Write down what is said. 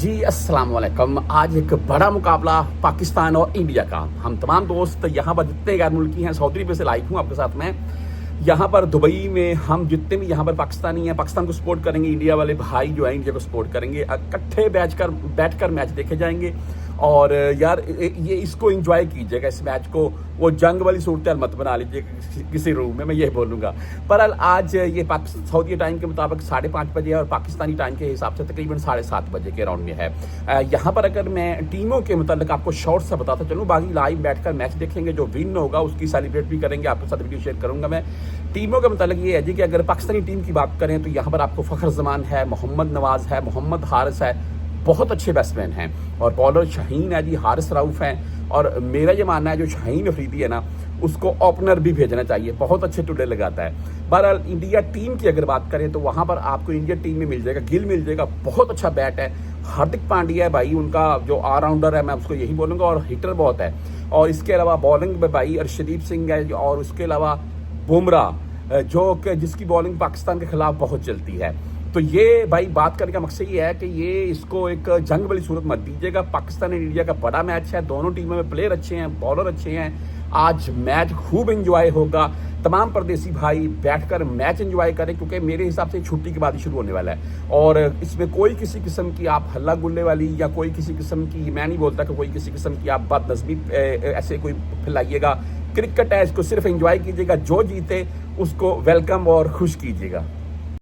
जी अस्सलाम वालेकुम। आज एक बड़ा मुकाबला पाकिस्तान और इंडिया का। हम तमाम दोस्त यहाँ पर जितने गैर मुल्की हैं, सऊदी अरब से लाइव हूँ आपके साथ में। यहाँ पर दुबई में हम जितने भी यहाँ पर पाकिस्तानी हैं, पाकिस्तान को सपोर्ट करेंगे, इंडिया वाले भाई जो है इंडिया को सपोर्ट करेंगे, इकट्ठे बैठकर मैच देखे जाएंगे। और यार ये इसको एंजॉय कीजिएगा, इस मैच को। वो जंग वाली सूरत मत बना लीजिए किसी रूम में, मैं ये बोलूँगा। पर आज ये सऊदी टाइम के मुताबिक 5:30 बजे है और पाकिस्तानी टाइम के हिसाब से तकरीबन 7:30 बजे के राउंड में है। यहाँ पर अगर मैं टीमों के मतलब आपको शॉर्ट से बताता चलूँ, बाकी लाइव बैठकर मैच देखेंगे, जो विन होगा उसकी सेलिब्रेट भी करेंगे, आपके साथ वीडियो शेयर करूँगा मैं। टीमों का मतलब ये है जी कि अगर पाकिस्तानी टीम की बात करें तो यहाँ पर आपको फ़खर जमान है, मोहम्मद नवाज़ है, मोहम्मद हारिस है, बहुत अच्छे बैट्समैन हैं। और बॉलर शाहीन है जी, हारिस रऊफ़ हैं। और मेरा ये मानना है जो शाहीन अफरीदी है ना, उसको ओपनर भी भेजना चाहिए, बहुत अच्छे टुडे लगाता है। बहरहाल इंडिया टीम की अगर बात करें तो वहाँ पर आपको इंडिया टीम में मिल जाएगा, गिल मिल जाएगा, बहुत अच्छा बैट है। हार्दिक पांड्या है भाई, उनका जो ऑलराउंडर है, मैं उसको यही बोलूँगा, और हिटर बहुत है। और इसके अलावा बॉलिंग में भाई अर्शदीप सिंह है, और उसके अलावा बुमराह, जो कि जिसकी बॉलिंग पाकिस्तान के खिलाफ बहुत चलती है। तो ये भाई बात करने का मकसद ये है कि ये इसको एक जंग वाली सूरत मत दीजिएगा। पाकिस्तान और इंडिया का बड़ा मैच है, दोनों टीमों में प्लेयर अच्छे हैं, बॉलर अच्छे हैं। आज मैच खूब एंजॉय होगा। तमाम परदेसी भाई बैठकर मैच एंजॉय करें, क्योंकि मेरे हिसाब से छुट्टी के बाद ही शुरू होने वाला है। और इसमें कोई किसी किस्म की आप हल्ला गुल्ले वाली या कोई किसी किस्म की, मैं नहीं बोलता कि कोई किसी किस्म की आप बदनज़मी ऐसे कोई फैलाइएगा। क्रिकेट है, इसको सिर्फ एंजॉय कीजिएगा, जो जीते उसको वेलकम और खुश कीजिएगा।